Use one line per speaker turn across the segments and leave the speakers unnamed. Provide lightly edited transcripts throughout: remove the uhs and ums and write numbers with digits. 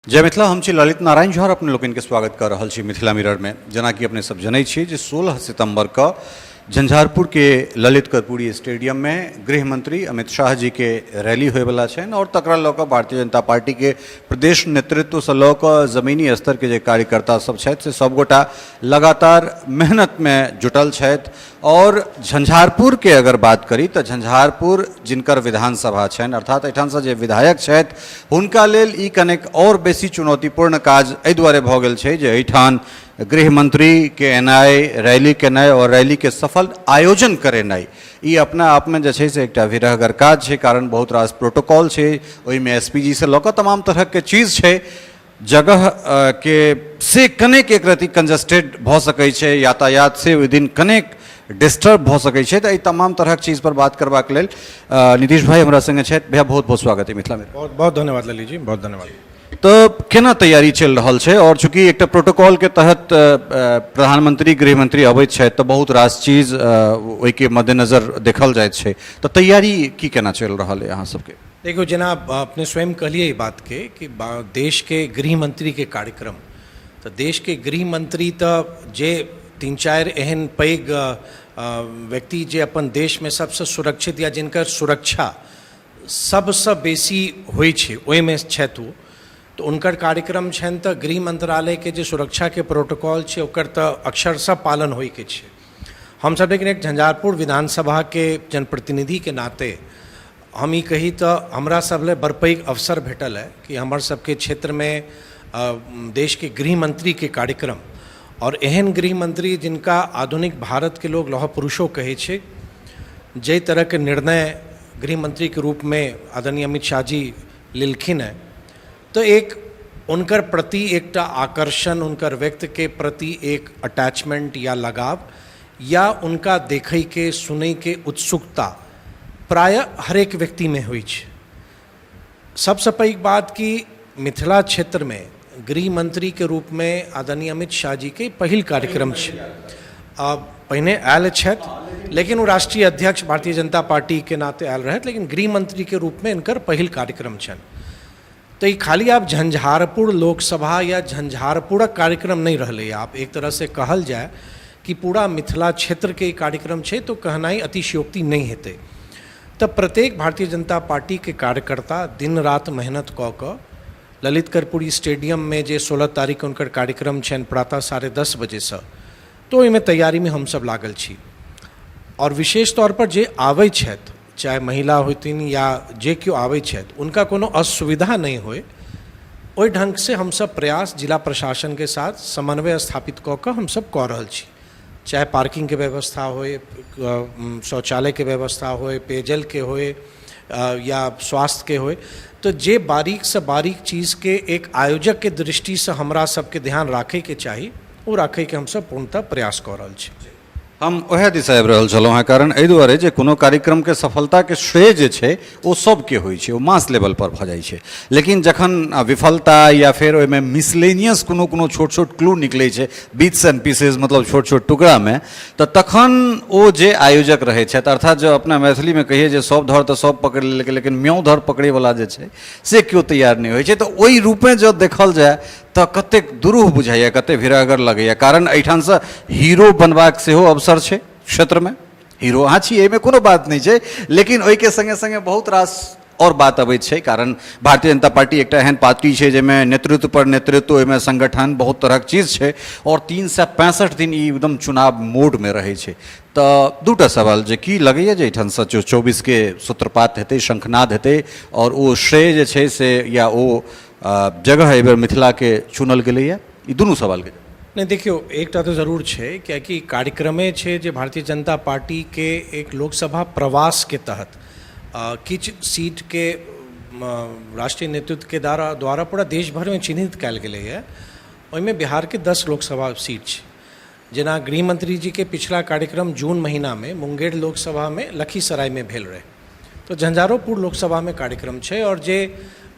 जय मिथिला। हम छी ललित नारायण झा अपने लोकनि के स्वागत कर रहल छी मिथिला मिरर में। जना कि अपने सब जनै छी जे 16 सितंबर का झंझारपुर के ललित कर्पूरी स्टेडियम में गृह मंत्री अमित शाह जी के रैली होय वाला छनि और तकरा लऽ कऽ भारतीय जनता पार्टी के प्रदेश नेतृत्व से लऽ कऽ जमीनी स्तर के जे कार्यकर्ता सब छथि से सब गोटा लगातार मेहनत में जुटल छथि। और झंझारपुर के अगर बात करी तो झंझारपुर जिनकर विधानसभा छनि अर्थात एहिठाम से जे विधायक छथि हुनका लेल ई कनेक और बेसी चुनौतीपूर्ण काज एहि दुआरे भऽ गेल छै जे एहिठाम गृह मंत्री के एनाइ, रैली केनाइ और रैली के सफल आयोजन करेनाइ ई अपना आप में जे छै से एकटा विरहगर काज छै। कारण बहुत रास प्रोटोकॉल छै, ओहिमे एसपीजी से लऽ कऽ तमाम तरह के चीज छै। जगह के से कनेक एक रति कंजस्टेड भऽ सकै छै, यातायात से ओहि दिन कनेक डिस्टर्ब भऽ सकै छै। तऽ ई तमाम तरह के चीज पर बात करबाक लेल नीतीश भाई हमरा संगे छथि। भैया बहुत बहुत स्वागत है मिथिला में।
बहुत बहुत धन्यवाद ललित जी, बहुत धन्यवाद।
तो केना तैयारी चल रहल छै और चूंकि एक प्रोटोकॉल के तहत प्रधानमंत्री गृह मंत्री अबैत छथि तो बहुत रास चीज ओहि के मद्देनजर देखल जाइत छै, तो तैयारी की केना चल रहल है अहाँ सबके?
देखो जनाब, आपने स्वयं कहलिए ये बात के कि देश के गृह मंत्री के कार्यक्रम, तो देश के गृह मंत्री तो जे 3-4 एहन पैघ व्यक्ति जे अपन देश में सबसे सुरक्षित या जिनकर सुरक्षा सबसे बेसी होइ छै ओहिमे छथि ओ, तो उनकर कार्यक्रम छनि तो गृह मंत्रालय के जे सुरक्षा के प्रोटोकॉल छै ओकर तो अक्षरशः पालन होइ के छै। हम सब लेकिन एक झंझारपुर विधानसभा के जनप्रतिनिधि के नाते हम ई कही तो हमरा सब ले बड़ पैघ अवसर भेटल है कि हमर सबके क्षेत्र में देश के गृह मंत्री के कार्यक्रम और एहन गृह मंत्री जिनका आधुनिक भारत के लोग लौह पुरुषों कहे छे, जे तरह के निर्णय गृह मंत्री के रूप में आदरणीय अमित शाह जी लेलखिन है, तो एक उनकर प्रति एक आकर्षण, उनकर व्यक्ति के प्रति एक अटैचमेंट या लगाव या उनका देखै के सुनै के उत्सुकता प्राय हर एक व्यक्ति में हुई है। सबसे पैघ बात कि मिथिला क्षेत्र में गृह मंत्री के रूप में आदरणीय अमित शाह जी के पहिल कार्यक्रम है। पहिने आयल छथि लेकिन वो राष्ट्रीय अध्यक्ष भारतीय जनता पार्टी के नाते आयल रहत, लेकिन गृह मंत्री के रूप में इनकर पहिल कार्यक्रम छनि। तो ये खाली आप झंझारपुर लोकसभा या झंझारपुरक कार्यक्रम नहीं रहले, आप एक तरह से कहल जाए कि पूरा मिथिला क्षेत्र के कार्यक्रम है, तो कहनाई अतिशयोक्ति नहीं हेतै। तो प्रत्येक भारतीय जनता पार्टी के कार्यकर्ता दिन रात मेहनत कऽ कऽ ललित कर्पूरी स्टेडियम में जे 16 तारीख उनकर कार्यक्रम छनि प्रातः 10:30 बजे से, तो ओहिमे तैयारी में हम सब लागल छी। और विशेष तौर पर जे आबै छथि, चाहे महिला होथिन या जे केओ आबै छथि, उनका कोनो असुविधा नहीं होय, ओहि ढंग से हम सब प्रयास जिला प्रशासन के साथ समन्वय स्थापित कऽ कऽ हम सब कऽ रहल छी। चाहे पार्किंग के व्यवस्था होय, शौचालय के व्यवस्था होय, पेयजल के होय या स्वास्थ्य के होय, तो जे बारीक से बारीक चीज़ के एक आयोजक के दृष्टि से हमरा सबके ध्यान राखे के चाही, वो राखे के हम सब पूर्णतः प्रयास कऽ रहल छी।
हम वह दिशा आबि रहल छलहुँ हैं, कारण एहि दुआरे जे कोनो कार्यक्रम के सफलता के श्रेय जे छै ओ सबके होइ छै, ओ मास लेवल पर भऽ जाइ छै। लेकिन जखन विफलता या फिर ओहिमे मिसलेनियस कोनो कोनो छोट छोट क्लू निकलै छै, बिट्स एंड पीसेस मतलब छोट छोट टुकड़ा में, तो तखन ओ जे आयोजक रहै छथि, अर्थात जो अपना मैथिली में कहिए जे सब धर तो सब पकड़ि लेलकै लेकिन म्यों धर पकड़े वाला जे छै से केओ तैयार नहीं होइ छै। तो ओहि रूपे जो देखल जाए तो कतेक दुरूह बुझाइए, कते विरहगर लगैए। कारण एहिठाम से हीरो बनबाक सेहो अवसर छै क्षेत्र में। हीरो अहाँ छी, एहिमे कोनो बात नहीं छै, लेकिन ओहि के संगे संगे बहुत रास और बात अबैत छै। कारण भारतीय जनता पार्टी एकटा एहन पार्टी छै जाहिमे नेतृत्व पर नेतृत्व, ओहिमे संगठन, बहुत तरहक चीज छै और 365 दिन ई एकदम चुनाव मोड में रहै छै। तो दूटा सवाल जे की लगैए जे एहिठाम से 24 के सूत्रपात हेतै, शंखनाद हेतै और ओ श्रेय जे छै से या ओ जगह एहि बेर मिथिला के चुनल गेलैए, ई दुनू सवाल के
नहीं देखियो, एकटा तो जरूर है कियाकि कार्यक्रमे है जे भारतीय जनता पार्टी के एक लोकसभा प्रवास के तहत किछ सीट के राष्ट्रीय नेतृत्व के द्वारा पूरा देश भर में चिन्हित कयल गेलै है। ओहिमे बिहार के 10 लोकसभा सीट छै। जेना गृह मंत्री जी के पिछला कार्यक्रम जून महीना में मुंगेर लोकसभा में लखीसराय में भेल रहे, तो झंझारपुर लोकसभा में कार्यक्रम है और जे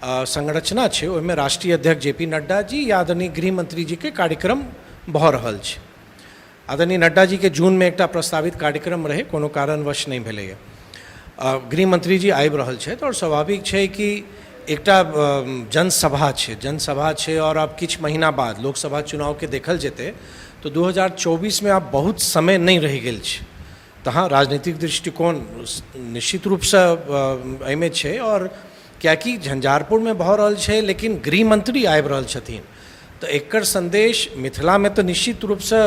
संरचना है ओहिमे राष्ट्रीय अध्यक्ष जेपी नड्डा जी या आदरणीय गृह मंत्री जी के कार्यक्रम भऽ रहल छै। आदरणीय नड्डा जी के जून में एकटा प्रस्तावित कार्यक्रम रहे, कोनो कारणवश नहीं भेलैए। गृह मंत्री जी आबि रहल छथि और स्वाभाविक है कि एकटा जनसभा छै और अब किछ महीना बाद लोकसभा चुनाव के देखल जेतै तो 2024 में आब बहुत समय नहीं रहि गेल छै। तो हाँ, राजनीतिक दृष्टिकोण निश्चित रूप से एहिमे छै, और कियाकि झंझारपुर में भऽ रहल छै लेकिन गृह मंत्री आबि रहल छथिन, तो एकर संदेश मिथिला में तो निश्चित रूप से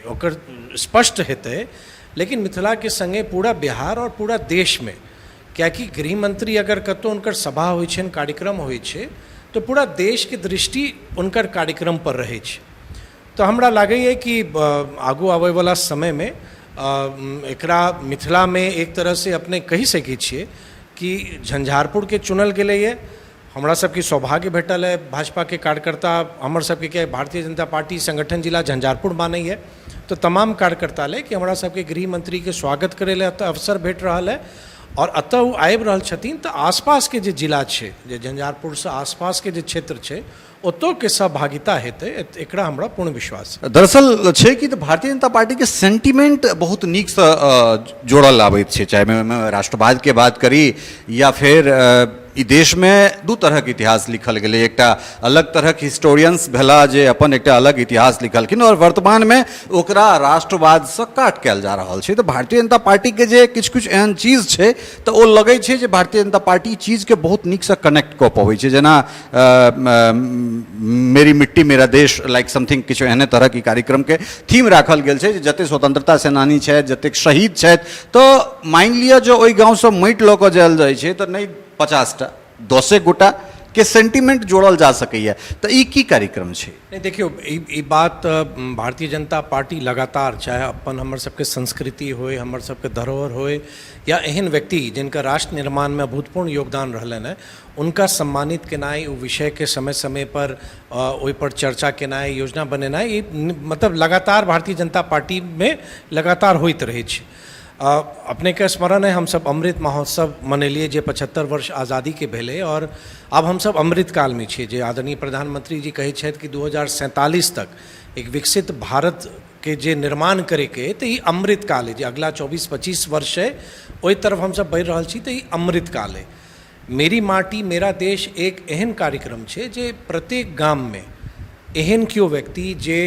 ओकर स्पष्ट हेतै, लेकिन मिथिला के संगे पूरा बिहार और पूरा देश में, कियाकि गृह मंत्री अगर कतौ उनकर सभा होइ छै, कार्यक्रम होइ छै, तो पूरा देश के दृष्टि उनकर कार्यक्रम पर रहै छै। तो हमरा लागैए कि आगू आबै वाला समय में एकरा मिथिला में एक तरह से अपने कहि सकै छियै कि झंझारपुर के चुनल गेलैए, हमरा सबके सौभाग्य भेटल है, भाजपा के कार्यकर्ता हमर सबके के भारतीय जनता पार्टी संगठन जिला झंझारपुर मानै है, तो तमाम कार्यकर्ता ले कि हमरा सबके गृह मंत्री के स्वागत करे ले अवसर भेट रहल है, और अतः वो आबि रहल छथिन तो आसपास के जे जिला छै, जे झंझारपुर से आसपास के जे क्षेत्र छै, ओतौ के सहभागिता हेतै, एकरा हमरा पूर्ण विश्वास है।
दरअसल छै कि भारतीय जनता पार्टी के सेंटिमेंट बहुत नीक से जोड़ल आबैत छै, चाहे मैं राष्ट्रवाद के बात करी या फिर ई देश में दू तरह के इतिहास लिखल गेलै, एकटा अलग तरह के हिस्टोरियंस भेला जे अपन एकटा अलग इतिहास लिखलखिन, और वर्तमान में ओकरा राष्ट्रवाद से काट कयल जा रहल छै। तो भारतीय जनता पार्टी के जे किछु किछु एहन चीज छै तो ओ लगै छै जे भारतीय जनता पार्टी चीज के बहुत नीक से कनेक्ट कऽ पबै छै, जेना मेरी मिट्टी मेरा देश लाइक समथिंग किछु एहने तरह के कार्यक्रम के थीम राखल गेल छै, जते स्वतंत्रता सेनानी छै, जतेक शहीद छथि, तो मान लिअ जो ओहि गाँव से माटि लऽ कऽ जायल जाइ छै तो नहीं 50टा 10 गोटा के सेंटिमेंट जोड़ल जा सकैए, तो ई की कार्यक्रम छै?
नहीं देखियो, ई बात भारतीय जनता पार्टी लगातार, चाहे अपन हमर सबके संस्कृति होय, हमर सबके धरोहर होय, या एहन व्यक्ति जिनका राष्ट्र निर्माण में अभूतपूर्ण योगदान रहलन है, उनका सम्मानित केनाई, ओ विषय के समय समय पर ओहि पर चर्चा केनाई, योजना बनेनाई, ई मतलब लगातार भारतीय जनता पार्टी में लगातार होइत रहै छै। अपने के स्मरण है, हम सब अमृत महोत्सव मनेलिए जे 75 वर्ष आज़ादी के भेले, और अब हम सब अमृत काल में छे, जे आदरणीय प्रधानमंत्री जी कहे छथि कि 2047 तक एक विकसित भारत के जे निर्माण करे के, तो ये अमृत काल है, जे अगला 24-25 वर्ष है ओहि तरफ हम सब बढ़ि रहल छी, तो ये अमृत काल है। मेरी माटी मेरा देश एक एहन कार्यक्रम छे जे प्रत्येक गाम में एहन क्यों व्यक्ति जे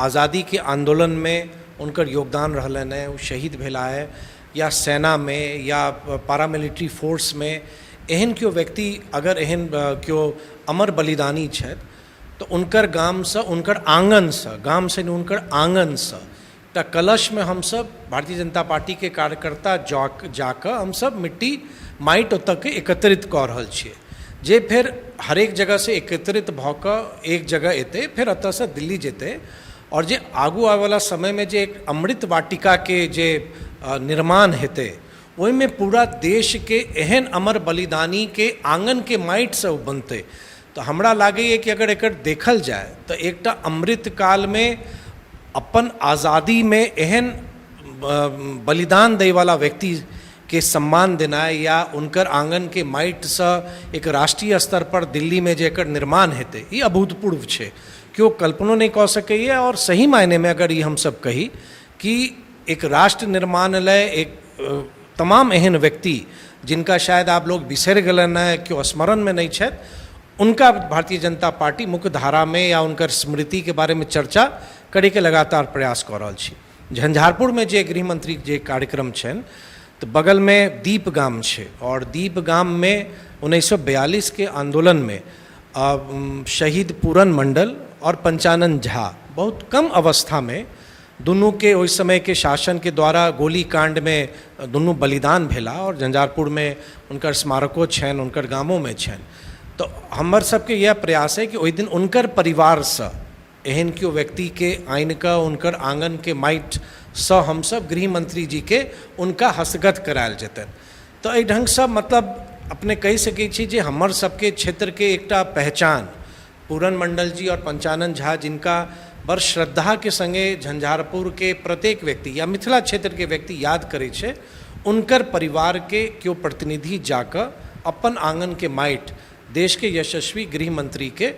आज़ादी के आंदोलन में उनकर योगदान रहलन है, वो शहीद भेला है, या सेना में या पारामिलिट्री फोर्स में, एहन क्यों व्यक्ति अगर एहन क्यों अमर बलिदानी छथि, तो उनकर गाम से, उनकर आंगन से, गाम से नहीं उनकर आंगन से एकटा कलश में हम सब भारतीय जनता पार्टी के कार्यकर्ता जाकर हम सब मिट्टी माटि ओतऽ के एकत्रित कऽ रहल छियै, जे फिर हरेक जगह से एकत्रित भऽ कऽ एक जगह एतै, फिर एतऽ से दिल्ली जेतै, और जे आगू आवे वाला समय में जे एक अमृत वाटिका के जे निर्माण हेतै, ओहि में पूरा देश के एहन अमर बलिदानी के आंगन के माटि से बनतै। तो हमरा लागैए कि अगर एकर देखल जाए तो एकटा अमृत काल में अपन आज़ादी में एहन बलिदान दै वाला व्यक्ति के सम्मान देनाइ, या उनकर आंगन के माटि से एक राष्ट्रीय स्तर पर दिल्ली में जे एकर निर्माण हेतै, ई अभूतपूर्व छै, क्यों कल्पनो नहीं कह सकैए। और सही मायने में अगर ये हम सब कही कि एक राष्ट्र निर्माण लय एक तमाम एहन व्यक्ति जिनका शायद आप लोग बिसर गलन है, क्यों स्मरण में नहीं छथि, उनका भारतीय जनता पार्टी मुख्य धारा में या उनकर स्मृति के बारे में चर्चा करे के लगातार प्रयास कऽ रहल छी। झंझारपुर में जे गृह मंत्री जे कार्यक्रम छनि, तो बगल में दीप गाम छै, और दीप गाम में 1942 के आंदोलन में शहीद पूरन मंडल और पंचानन झा बहुत कम अवस्था में दोनों के उस समय के शासन के द्वारा गोली कांड में दोनों बलिदान भेला, और झंझारपुर में उनकर स्मारकों छन, उनकर गामों में छन। तो हमर सबके यह प्रयास है कि ओहि दिन उनकर परिवार से एहन क्यों व्यक्ति के आइन का, उनकर आंगन के माटि से हम सब गृह मंत्री जी के उनका हस्तगत करायल जेतन। तो एहि ढंग से मतलब अपने कहि सकै छी जे हमर सबके क्षेत्र के एकटा पहचान पूरन मंडल जी और पंचानन झा, जिनका बड़ श्रद्धा के संगे झंझारपुर के प्रत्येक व्यक्ति या मिथिला क्षेत्र के व्यक्ति याद करे छे, उनकर परिवार के क्यों प्रतिनिधि जाकर अपन आंगन के माटि देश के यशस्वी गृह मंत्री के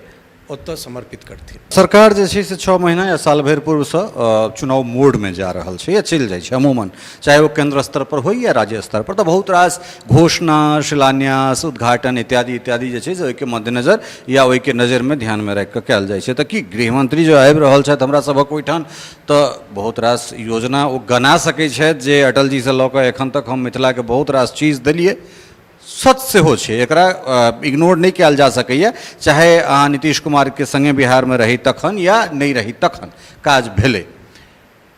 ओतऽ समर्पित करथिन।
सरकार जे छै से 6 महीना या साल भरि पूर्वसँ चुनाव मोडमे जा रहल छै या चलि जाइ छै अमूमन, चाहे वो केंद्र स्तर पर हो या राज्य स्तर पर, तऽ बहुत रास घोषणा, शिलान्यास, उद्घाटन इत्यादि इत्यादि जे छै से ओहिके मद्देनजर या ओहिके नजरमे ध्यानमे राखि कऽ कयल जाइ छै। तऽ की गृहमंत्री जो आबि रहल छथि हमरा सभक ओहिठाम, तऽ बहुत रास योजना ओ गना सकैत छथि जे अटल जी से लऽ कऽ एखन तक हम मिथिलाके बहुत रास चीज देलियै। सच सेहो छै, एकरा इग्नोर नहीं कयल जा सकैए, चाहे अहाँ नीतीश कुमार के संगे बिहार में रही तखन या नहीं रही तखन काज भेलै।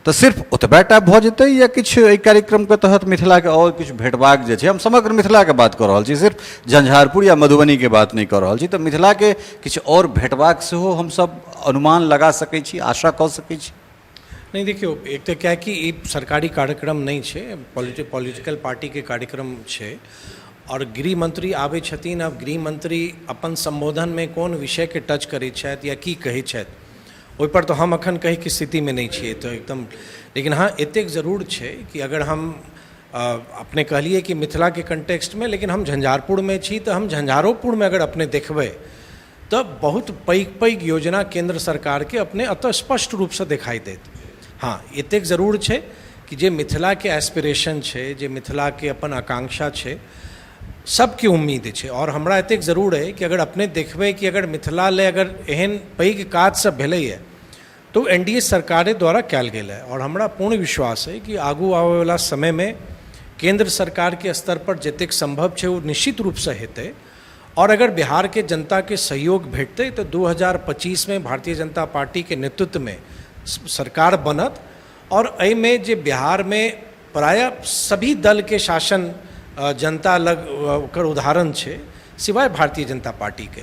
तऽ सिर्फ ओतबे टा भऽ जेतै या किछु एहि कार्यक्रम के तहत मिथिला के और किछु भेटबाक जे छै, हम समग्र मिथिला के बात कऽ रहल छी, सिर्फ झंझारपुर या मधुबनी के बात नहीं कऽ रहल छी, तऽ मिथिला के किछु और भेटबाक सेहो हम सब अनुमान लगा सकै छी, आशा कऽ सकै छी?
नहीं देखियो, एक तो क्या है कि ई सरकारी कार्यक्रम नहीं छै, पॉलिटिकल पार्टी के कार्यक्रम छै। और गृह मंत्री आबै छथिन, अब गृह मंत्री अपन संबोधन में कोन विषय के टच करै छथि या की कहै छथि, ओहि पर तो हम अखन कहै के स्थिति में नहीं छियै, तो एकदम। लेकिन हाँ, एतेक जरूर छै कि अगर हम अपने कहलिए कि मिथिला के कंटेक्स्ट में, लेकिन हम झंझारपुर में छी, तो हम झंझारोपुर में अगर अपने देखबै तो बहुत पैघ पैघ योजना केंद्र सरकार के अपने अतः स्पष्ट रूप से दिखाई देत। हाँ, एतेक जरूर छै कि जे मिथिला के एस्पिरेशन छै, जे मिथिला के अपन आकांक्षा छै, सबके उम्मीद छै। और हमरा एतेक जरूर है कि अगर अपने देखबै कि अगर मिथिला ले अगर एहन पैघ काज सब भेलैए तो एनडीए सरकार द्वारा कयल गेल है। और हमरा पूर्ण विश्वास है कि आगू आबै वाला समय में केंद्र सरकार के स्तर पर जतेक संभव छै वो निश्चित रूप से हेतै। और अगर बिहार के जनता के सहयोग भेटतै तो 2025 में भारतीय जनता पार्टी के नेतृत्व में सरकार बनत। और एहि में जे बिहार में प्रायः सभी दल के शासन जनता लग ओकर उदाहरण छै, सिवाय भारतीय जनता पार्टी के।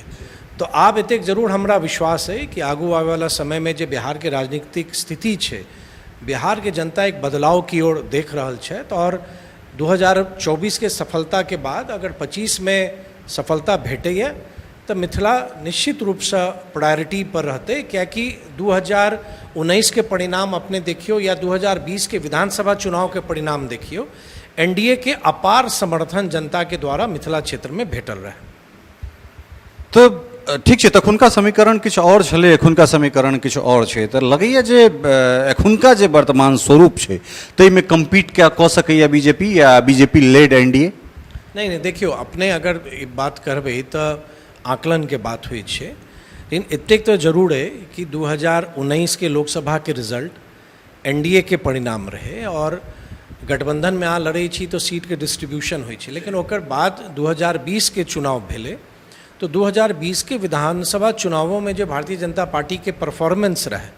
तो आब एतेक जरूर हमरा विश्वास है कि आगू आवे वाला समय में जे बिहार के राजनीतिक स्थिति छै, बिहार के जनता एक बदलाव की ओर देख रहल छथि। और 2024 के सफलता के बाद अगर 25 में सफलता भेटैए तो मिथिला निश्चित रूप से प्रायोरिटी पर रहते, क्योंकि 2019 के परिणाम अपने देखियो या 2020 के विधानसभा चुनाव के परिणाम देखियो, एनडीए के अपार समर्थन जनता के द्वारा मिथिला क्षेत्र में भेटल रहे।
तो ठीक छै, तखुनका समीकरण किछु और छलै, एखुनका समीकरण किछु और छै। तऽ लगैए जे एखुनका जे वर्तमान स्वरूप छै ताहिमे कम्पीट कऽ सकैए बीजेपी या बीजेपी लेड एनडीए?
नहीं, देखियो, अपने अगर ई बात करबै तो आकलन के बात हुई छै, लेकिन एतेक तो जरूर है कि 2019 के लोकसभा के रिजल्ट एनडीए के परिणाम रहे और गठबंधन में अहाँ लड़ै छी तो सीट के डिस्ट्रीब्यूशन होइ छै। लेकिन ओकर बाद 2020 के चुनाव भेले तो 2020 के विधानसभा चुनावों में जो भारतीय जनता पार्टी के परफॉर्मेंस रहे,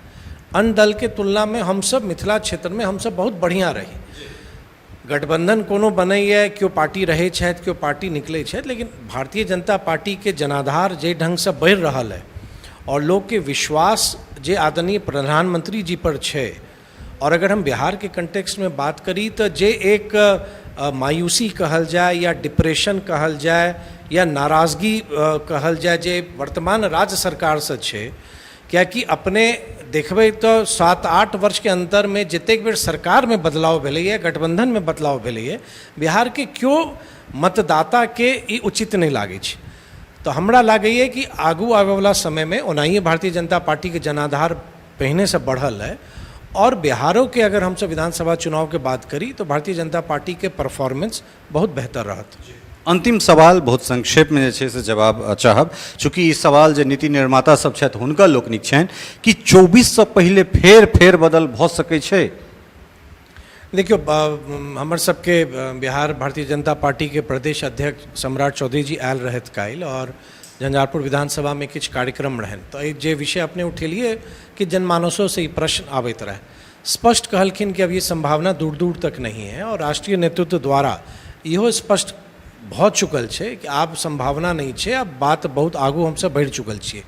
अन्य दल के तुलना में हम सब मिथिला क्षेत्र में हम सब बहुत बढ़िया रही। गठबंधन कोनो बनैए, क्यों पार्टी रहे छथि, क्यों पार्टी निकले छथि, लेकिन भारतीय जनता पार्टी के जनाधार जे ढंग से बढ़ि रहल है और लोग के विश्वास जे आदरणीय प्रधानमंत्री जी पर छै। और अगर हम बिहार के कंटेक्स्ट में बात करी तो जे एक मायूसी कहल जाए या डिप्रेशन कहल जाए या नाराज़गी कहल जाए जे वर्तमान राज्य सरकार से छै, कियाकि अपने देखबै तो 7-8 वर्ष के अंतर में जतेक बेर सरकार में बदलाव भेलैए, गठबंधन में बदलाव भेलैए, बिहार के क्यों मतदाता के ई उचित नहीं लागे छै। तो हमरा लागैए कि आगू आवे वाला समय में ओनाहिए भारतीय जनता पार्टी के जनाधार पहले से बढ़ल है। और बिहारों के अगर हम सब विधानसभा चुनाव के बात करी तो भारतीय जनता पार्टी के परफॉर्मेंस बहुत बेहतर रहत।
अंतिम सवाल बहुत संक्षेप में जे छै से जवाब चाहब, चूँकि ई सवाल जे नीति निर्माता सब छथि हुनका लोकनिक छनि कि 24 से पहले फेर बदल भऽ सकै छै?
देखियो, हमर सबके बिहार भारतीय जनता पार्टी के प्रदेश अध्यक्ष सम्राट चौधरी जी आयल रहत काल्हि और झंझारपुर विधानसभा में किछु कार्यक्रम रहन। तो जे विषय अपने उठेलिए कि जनमानसों से ई प्रश्न आबैत रहे, स्पष्ट कहलखिन कि अब ये संभावना दूर दूर तक नहीं है और राष्ट्रीय नेतृत्व द्वारा इहो स्पष्ट भऽ चुकल छै कि आब संभावना नहीं छै, अब बात बहुत आगू हमसे बढ़ि चुकल छियै।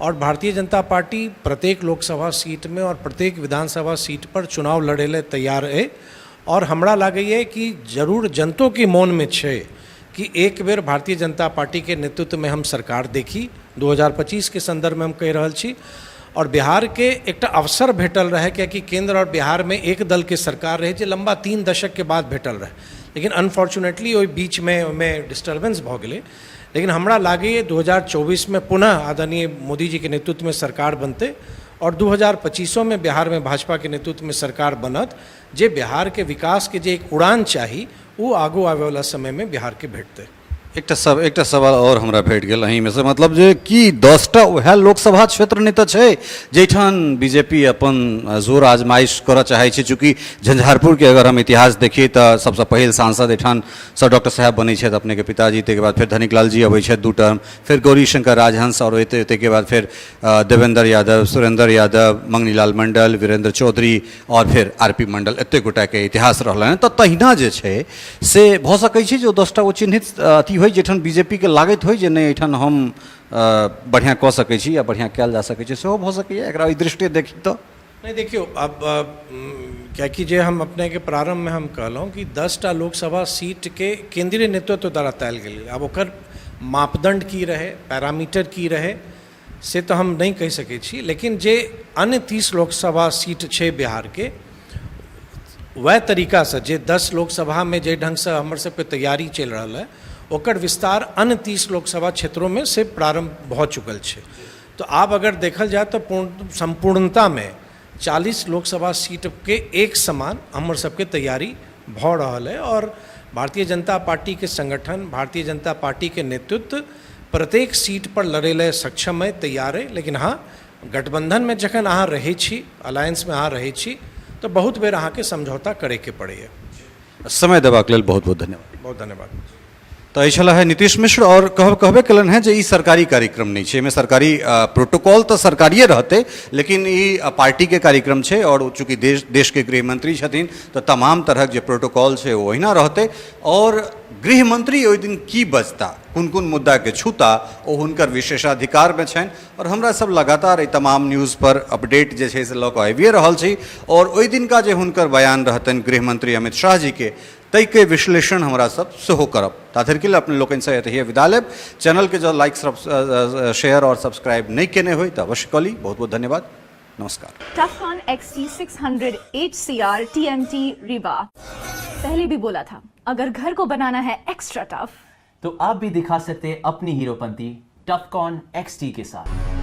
और भारतीय जनता पार्टी प्रत्येक लोकसभा सीट में और प्रत्येक विधानसभा सीट पर चुनाव लड़े ले तैयार है। और हमरा लागैए कि जरूर जनतों के मौन में छै कि एक बेर भारतीय जनता पार्टी के नेतृत्व में हम सरकार देखी, 2025 के संदर्भ में हम कह रहल छी। और बिहार के एक अवसर भेटल रहे, क्योंकि केंद्र और बिहार में एक दल के सरकार रहे जे लंबा 3 दशक के बाद भेटल रहे, लेकिन अनफॉर्चुनेटली ओहि बीच में डिस्टर्बेंस भऽ गेलै। लेकिन हमरा लागे 2024 में पुनः आदरणीय मोदी जी के नेतृत्व में सरकार बनते और 2025 में बिहार में भाजपा के नेतृत्व में सरकार बनत, जे बिहार के विकास के जे एक उड़ान चाही वो आगू आवे वाला समय में बिहार के भेटते।
एकटा सवाल और हमरा भेट गेल अहीं में से, मतलब जे कि 10टा वह लोकसभा क्षेत्र नहीं तो छै जैठान बीजेपी अपन जोर आजमाइश करऽ चाहै छै। चूँकि झंझारपुर के अगर हम इतिहास देखिए तो सबसे पहिल सांसद एठान सर डॉक्टर साहब बनै छथि अपने के पिताजी, ताहिके बाद फिर धनिक लाल जी अबै छथि 2 टर्म, फिर गौरी शंकर राजहंस और ताहिके बाद फिर देवेंद्र यादव, सुरेंद्र यादव, मंगनीलाल मंडल, वीरेंद्र चौधरी और फिर आरपी मंडल, एते गोटा के इतिहास रहलन। तो तहिना जे छै से भऽ सकै छै जो 10टा ओ चिन्हित अथी होइ जेठान बीजेपी के लागत होइ जे नहीं एठान हम बढ़िया कऽ सकै छी या बढ़िया कयल जा सकै छै, सेहो भऽ सकैए एकरा ई दृष्टि देखी तो।
नहीं देखियो, अब क्या कि जे हम अपने के प्रारंभ में हम कहलहुँ कि 10टा लोकसभा सीट के केंद्रीय नेतृत्व द्वारा तयल गेल, अब ओकर मापदंड की रहे, पैरामीटर की रहे से तो हम नहीं कह सकै छी। लेकिन जे अन्य 30 लोकसभा सीट छै बिहार के, वह तरीका से जे 10 लोकसभा में जे ढंग से हमर सबके तैयारी चल रहा है ओकर विस्तार अन्य 30 लोकसभा क्षेत्रों में से प्रारंभ भऽ चुकल छै। तो आब अगर देखल जाए तो संपूर्णता में 40 लोकसभा सीट के एक समान हमर सबके तैयारी भऽ रहल है और भारतीय जनता पार्टी के संगठन, भारतीय जनता पार्टी के नेतृत्व प्रत्येक सीट पर लड़े ले सक्षम है, तैयार है। लेकिन हाँ, गठबंधन में जखन अहाँ रहै छी, अलायंस में अहाँ रहै छी तो बहुत बेर अहाँ के समझौता करे के पड़ैए।
समय देबाक लेल बहुत बहुत धन्यवाद।
बहुत धन्यवाद।
तो एहि छला है नीतीश मिश्र और कहबे कलन है जे ई सरकारी कार्यक्रम नहीं छै, एहिमे सरकारी प्रोटोकॉल तो सरकारिए रहते, लेकिन ई पार्टी के कार्यक्रम छै और चूँकि देश के गृह मंत्री छथिन तो तमाम तरह जे प्रोटोकॉल छै वो ओहिना रहते। और गृह मंत्री ओहि दिन की बजता, कोन कोन मुद्दा के छूता, ओ हुनकर विशेषाधिकार में छनि और हमरा सब लगातार तमाम न्यूज़ पर अपडेट जे छै से लऽ कऽ आबिए रहल छी। और ओहि दिनका जे हुनकर बयान रहतनि गृह मंत्री अमित शाह जी के, तै के विश्लेषण हमरा सब सेहो करब। ताधर के लिए अपने लोकनि से एतहिए विदा लेब। चैनल के जो लाइक शेयर और सब्सक्राइब नहीं केने होई तो अवश्य करी। बहुत बहुत धन्यवाद, नमस्कार।
टफकॉन XT 600 HCR TMT Riva। पहले भी बोला था, अगर घर को बनाना है एक्स्ट्रा टफ
तो आप भी दिखा सकते हैं अपनी हीरोपंती टफकॉन XT के साथ।